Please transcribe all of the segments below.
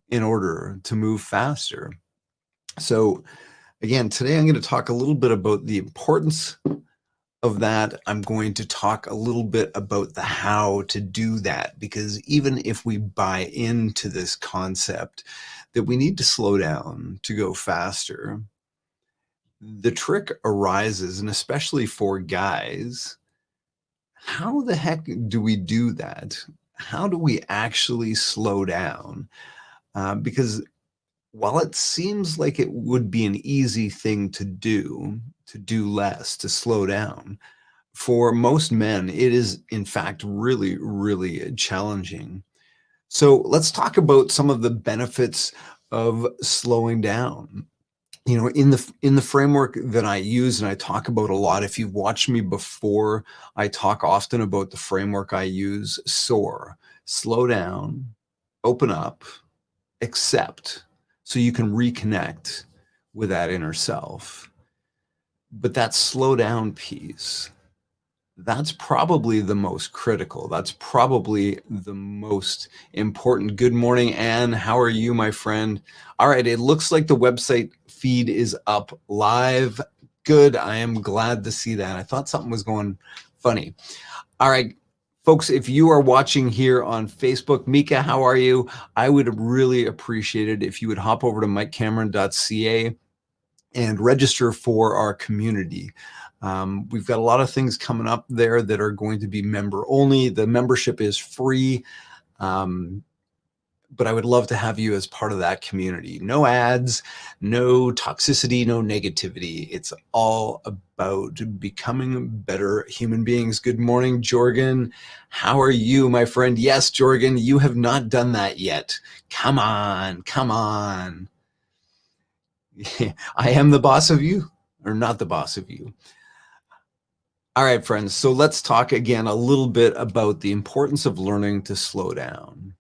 in order to move faster. So again, today I'm going to talk a little bit about the importance of that. I'm going to talk a little bit about the how to do that, because even if we buy into this concept that we need to slow down to go faster, the trick arises, and especially for guys, how the heck do we do that? How do we actually slow down? Because while it seems like it would be an easy thing to do less, to slow down, for most men, it is in fact really, really challenging. So let's talk about some of the benefits of slowing down. You know, in the framework that I use and I talk about a lot, if you've watched me before, I talk often about the framework I use: SOAR, slow down, open up, accept, so you can reconnect with that inner self. But that slow down piece, that's probably the most critical. That's probably the most important. Good morning, Anne. How are you, my friend? All right, it looks like the website feed is up live. Good. I am glad to see that. I thought something was going funny. All right, folks, if you are watching here on Facebook, Mika, how are you? I would really appreciate it if you would hop over to mikecameron.ca and register for our community. We've got a lot of things coming up there that are going to be member only. The membership is free, but I would love to have you as part of that community. No ads, no toxicity, no negativity. It's all about becoming better human beings. Good morning, Jorgen. How are you, my friend? Yes, Jorgen, you have not done that yet. Come on, come on. I am the boss of you, or not the boss of you. All right, friends, so let's talk again a little bit about the importance of learning to slow down.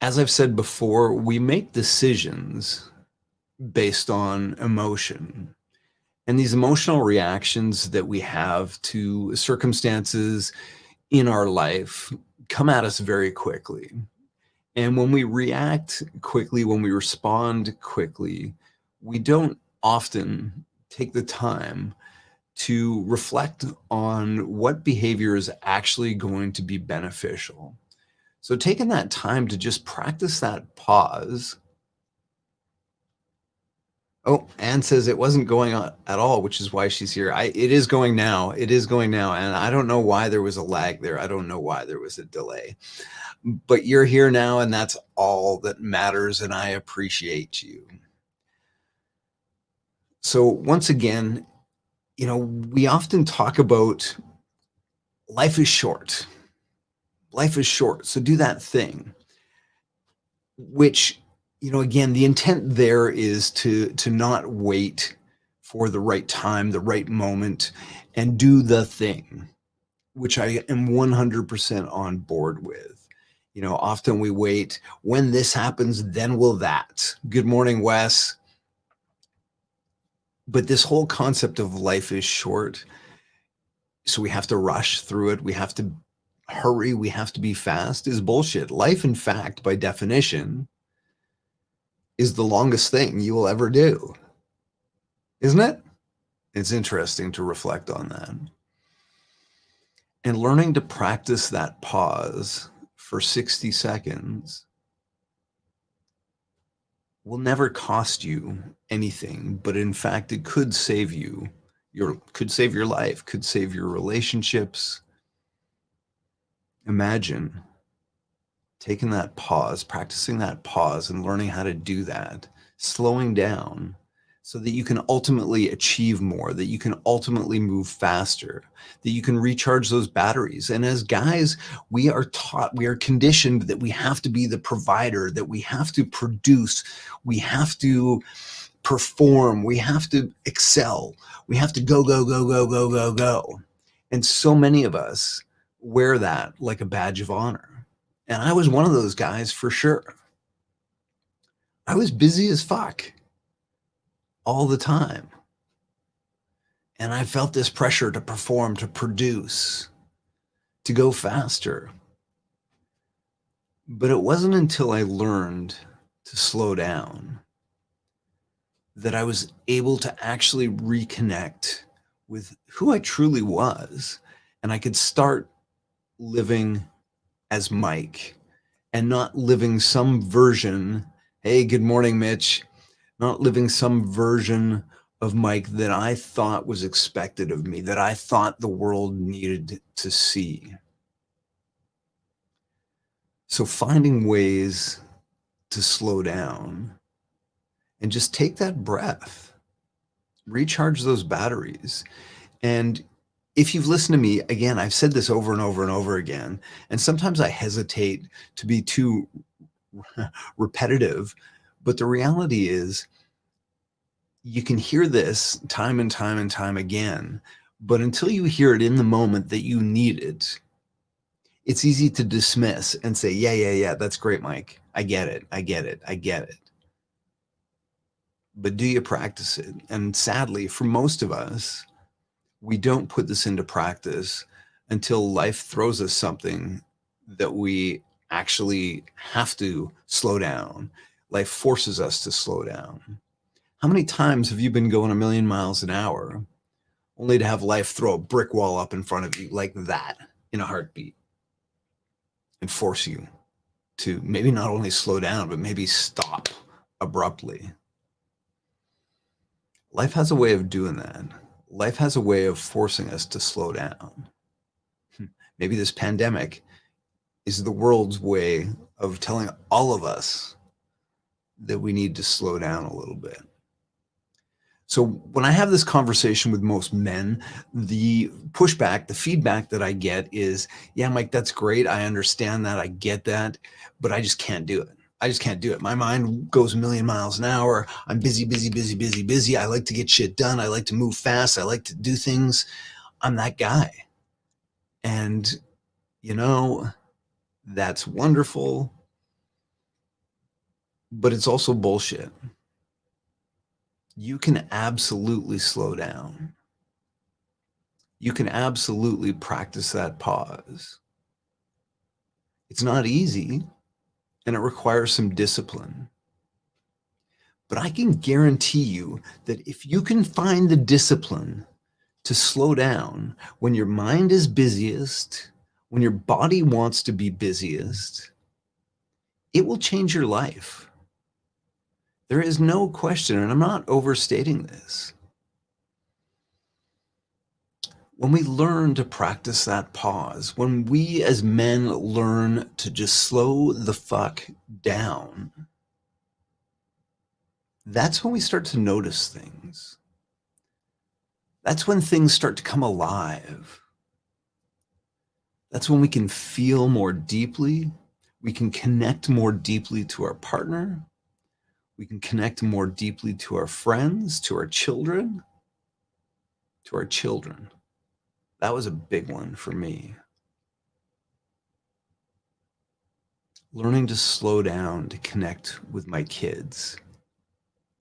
As I've said before, we make decisions based on emotion. And these emotional reactions that we have to circumstances in our life come at us very quickly. And when we react quickly, when we respond quickly, we don't often take the time to reflect on what behavior is actually going to be beneficial. So taking that time to just practice that pause. Oh, Anne says it wasn't going on at all, which is why she's here. It is going now. It is going now. And I don't know why there was a lag there. I don't know why there was a delay. But you're here now, and that's all that matters. And I appreciate you. So once again, you know, we often talk about life is short. Life is short. So do that thing, which, you know, again, the intent there is to not wait for the right time, the right moment, and do the thing, which I am 100% on board with. You know, often we wait, when this happens, then will that. Good morning, Wes. But this whole concept of life is short, so we have to rush through it, we have to hurry, we have to be fast, is bullshit. Life, in fact, by definition, is the longest thing you will ever do, isn't it? It's interesting to reflect on that. And learning to practice that pause for 60 seconds will never cost you anything, but in fact, it could save you could save your life, could save your relationships. Imagine taking that pause, practicing that pause, and learning how to do that, slowing down so that you can ultimately achieve more, that you can ultimately move faster, that you can recharge those batteries. And as guys, we are taught, we are conditioned that we have to be the provider, that we have to produce, we have to perform, we have to excel, we have to go, go, go, go, go, go, go. And so many of us wear that like a badge of honor. And I was one of those guys for sure. I was busy as fuck all the time. And I felt this pressure to perform, to produce, to go faster. But it wasn't until I learned to slow down that I was able to actually reconnect with who I truly was. And I could start living as Mike and not living some version. Hey, good morning, Mitch. Not living some version of Mike that I thought was expected of me, that I thought the world needed to see. So finding ways to slow down and just take that breath, recharge those batteries. And if you've listened to me, again, I've said this over and over and over again, and sometimes I hesitate to be too repetitive, but the reality is you can hear this time and time and time again, but until you hear it in the moment that you need it, it's easy to dismiss and say, yeah, that's great, Mike. I get it. I get it. I get it. But do you practice it? And sadly, for most of us, we don't put this into practice until life throws us something that we actually have to slow down. Life forces us to slow down. How many times have you been going a million miles an hour only to have life throw a brick wall up in front of you like that in a heartbeat and force you to maybe not only slow down, but maybe stop abruptly? Life has a way of doing that. Life has a way of forcing us to slow down. Maybe this pandemic is the world's way of telling all of us that we need to slow down a little bit. So when I have this conversation with most men, the pushback, the feedback that I get is, yeah, Mike, that's great. I understand that. I get that, but I just can't do it. I just can't do it. My mind goes a million miles an hour. I'm busy, busy, busy, busy, busy. I like to get shit done. I like to move fast. I like to do things. I'm that guy. And, you know, that's wonderful, but it's also bullshit. You can absolutely slow down. You can absolutely practice that pause. It's not easy and it requires some discipline. But I can guarantee you that if you can find the discipline to slow down when your mind is busiest, when your body wants to be busiest, it will change your life. There is no question, and I'm not overstating this. When we learn to practice that pause, when we as men learn to just slow the fuck down, that's when we start to notice things. That's when things start to come alive. That's when we can feel more deeply. We can connect more deeply to our partner. We can connect more deeply to our friends, to our children, to our children. That was a big one for me. Learning to slow down to connect with my kids.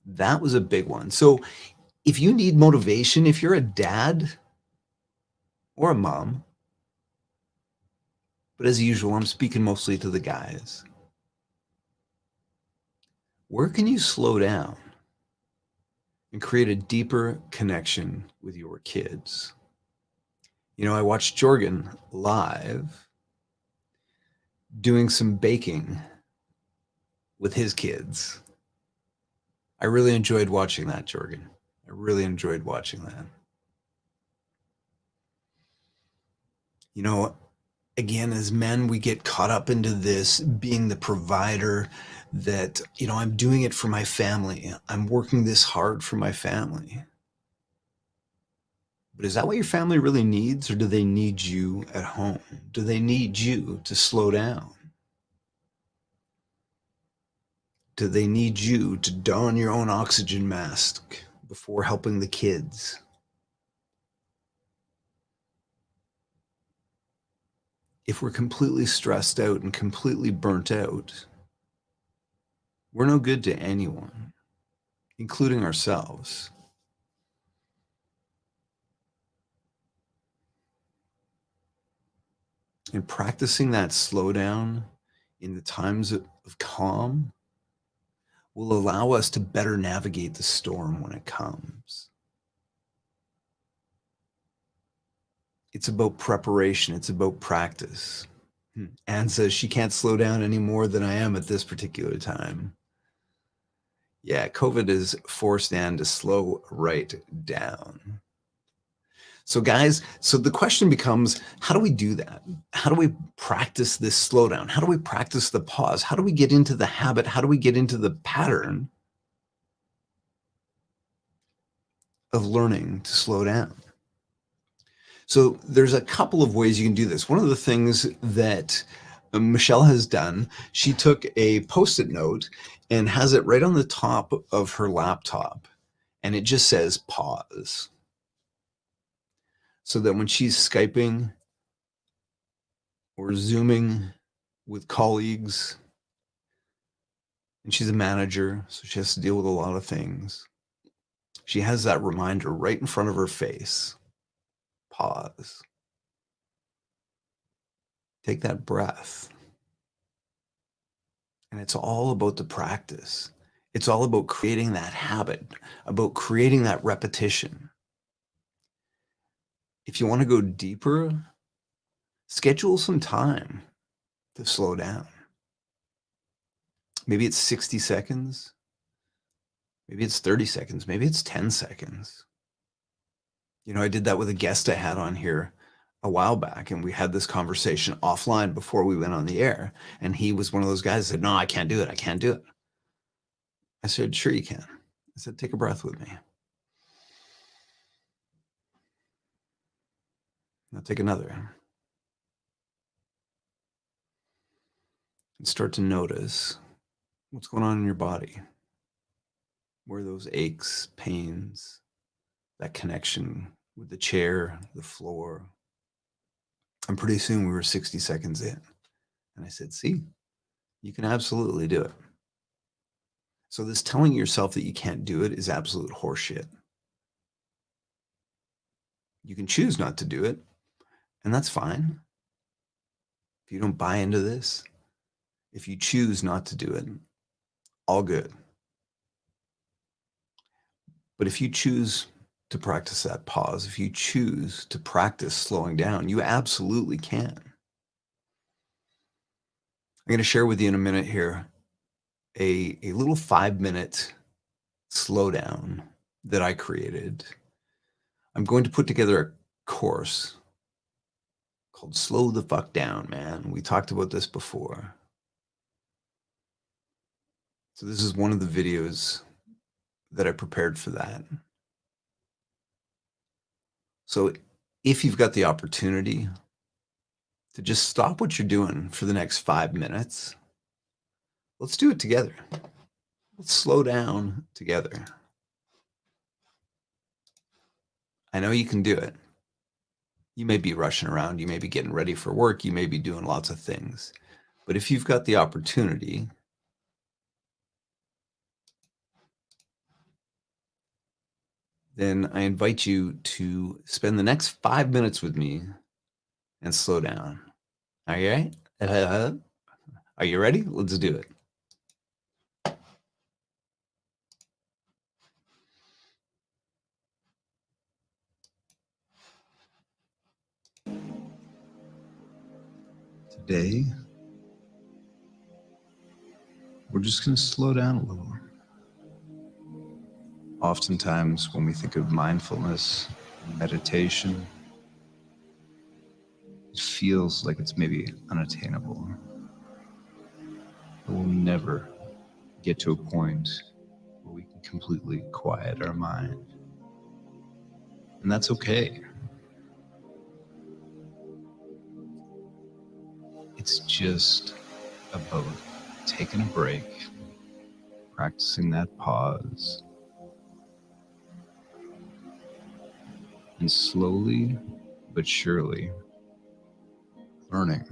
That was a big one. So if you need motivation, if you're a dad or a mom, but as usual, I'm speaking mostly to the guys, where can you slow down and create a deeper connection with your kids? You know, I watched Jorgen live doing some baking with his kids. I really enjoyed watching that, Jorgen. I really enjoyed watching that. You know, again, as men, we get caught up into this being the provider, that, you know, I'm doing it for my family. I'm working this hard for my family. But is that what your family really needs, or do they need you at home? Do they need you to slow down? Do they need you to don your own oxygen mask before helping the kids? If we're completely stressed out and completely burnt out, we're no good to anyone, including ourselves. And practicing that slowdown in the times of calm will allow us to better navigate the storm when it comes. It's about preparation. It's about practice. Anne says she can't slow down any more than I am at this particular time. Yeah, COVID has forced Anne to slow right down. So guys, so the question becomes, how do we do that? How do we practice this slowdown? How do we practice the pause? How do we get into the habit? How do we get into the pattern of learning to slow down? So there's a couple of ways you can do this. One of the things that Michelle has done, she took a Post-it note and has it right on the top of her laptop, and it just says pause. So that when she's Skyping or Zooming with colleagues, and she's a manager, so she has to deal with a lot of things, she has that reminder right in front of her face. Pause. Take that breath. And it's all about the practice. It's all about creating that habit, about creating that repetition. If you want to go deeper, schedule some time to slow down. Maybe it's 60 seconds. Maybe it's 30 seconds. Maybe it's 10 seconds. You know, I did that with a guest I had on here a while back, and we had this conversation offline before we went on the air. And he was one of those guys that said, no, I can't do it. I can't do it. I said, sure you can. I said, take a breath with me. Now take another. And start to notice what's going on in your body. Where are those aches, pains, that connection with the chair, the floor. And pretty soon we were 60 seconds in. And I said, see, you can absolutely do it. So this telling yourself that you can't do it is absolute horseshit. You can choose not to do it, and that's fine. If you don't buy into this, if you choose not to do it, all good. But if you choose to practice that pause, if you choose to practice slowing down, you absolutely can. I'm going to share with you in a minute here a little 5-minute slowdown that I created. I'm going to put together a course called Slow the Fuck Down, man. We talked about this before. So this is one of the videos that I prepared for that. So if you've got the opportunity to just stop what you're doing for the next 5 minutes, let's do it together. Let's slow down together. I know you can do it. You may be rushing around, you may be getting ready for work, you may be doing lots of things. But if you've got the opportunity, then I invite you to spend the next 5 minutes with me and slow down. All right? Are you ready? Let's do it. Today, we're just going to slow down a little. Oftentimes, when we think of mindfulness, meditation, it feels like it's maybe unattainable. But we'll never get to a point where we can completely quiet our mind. And that's okay. It's just about taking a break, practicing that pause, and slowly but surely learning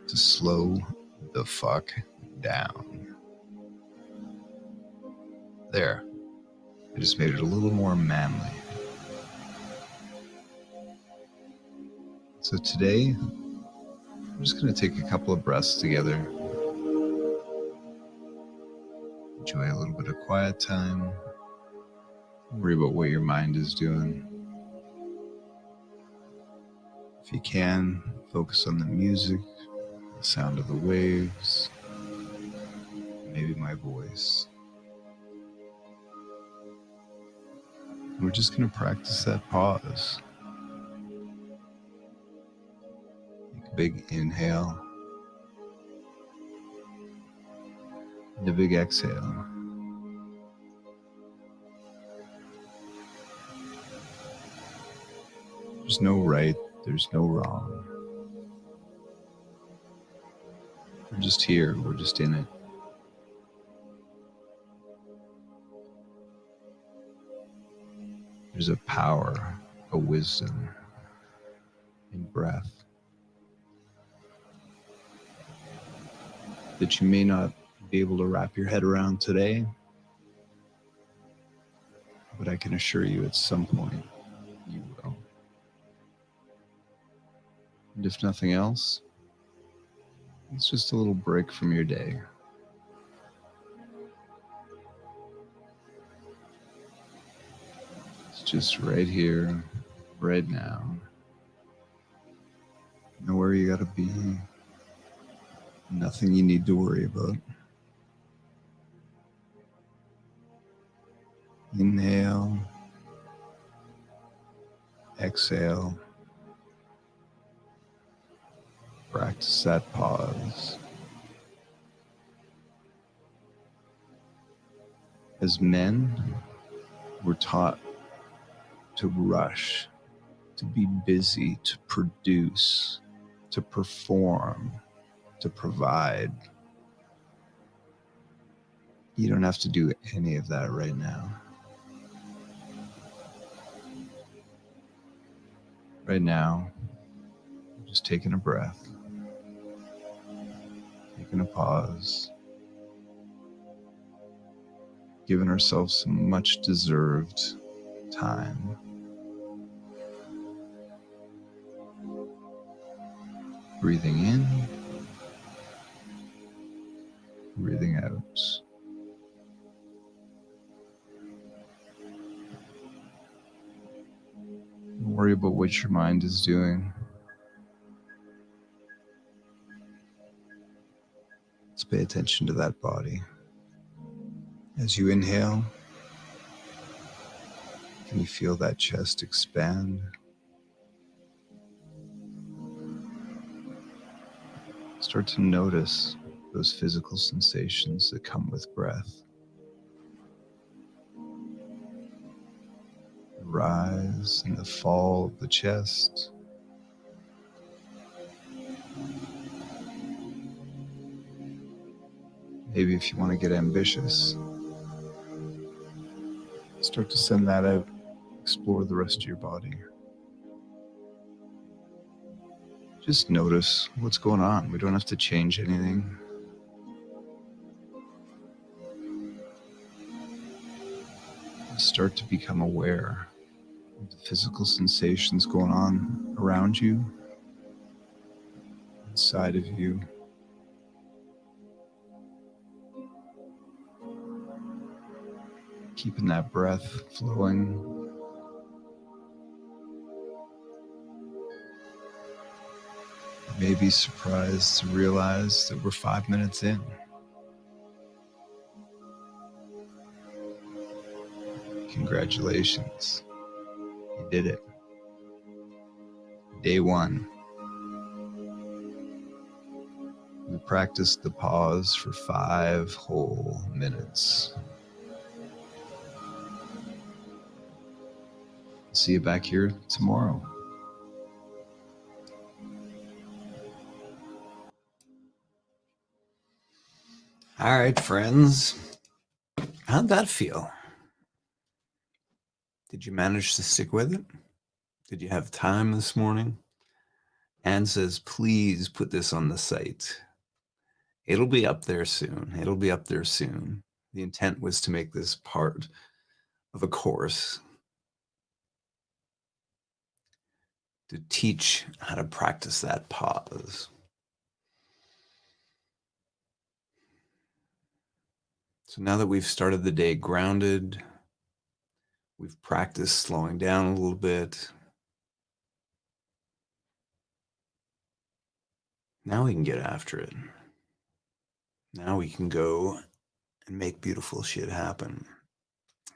to slow the fuck down. There, I just made it a little more manly. So today, I'm just going to take a couple of breaths together enjoy a little bit of quiet time. Don't worry about what your mind is doing. If you can, focus on the music, the sound of the waves, maybe my voice. We're just going to practice that pause. Take a big inhale and a big exhale. There's no right, there's no wrong. We're just here, we're just in it. There's a power, a wisdom in breath that you may not be able to wrap your head around today, but I can assure you at some point you will. And if nothing else, it's just a little break from your day. It's just right here, right now. Know where you gotta be. Nothing you need to worry about. Inhale. Exhale. Practice that pause. As men, we're taught to rush, to be busy, to produce, to perform, to provide. You don't have to do any of that right now. Right now, just taking a breath, taking a pause, giving ourselves some much deserved time. Breathing in, breathing out. Don't worry about what your mind is doing. Let's pay attention to that body. As you inhale, can you feel that chest expand? Start to notice those physical sensations that come with breath. The rise and the fall of the chest. Maybe if you want to get ambitious, start to send that out. Explore the rest of your body. Just notice what's going on. We don't have to change anything. Start to become aware of the physical sensations going on around you, inside of you. Keeping that breath flowing. You may be surprised to realize that we're 5 minutes in. Congratulations. You did it. Day 1. We practiced the pause for 5 whole minutes. See you back here tomorrow. All right, friends. How'd that feel? Did you manage to stick with it? Did you have time this morning? Anne says, please put this on the site. It'll be up there soon. It'll be up there soon. The intent was to make this part of a course to teach how to practice that pause. So now that we've started the day grounded, we've practiced slowing down a little bit. Now we can get after it. Now we can go and make beautiful shit happen.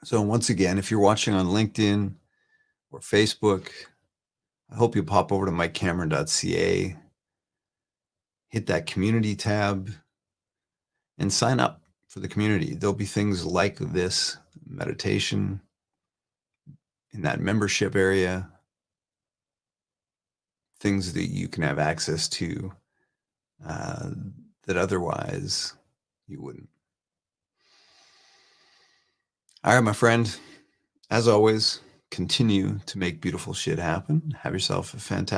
So once again, if you're watching on LinkedIn or Facebook, I hope you pop over to mikecameron.ca, hit that community tab, and sign up for the community. There'll be things like this meditation in that membership area, things that you can have access to uh, that otherwise you wouldn't. All right, my friend, as always, continue to make beautiful shit happen. Have yourself a fantastic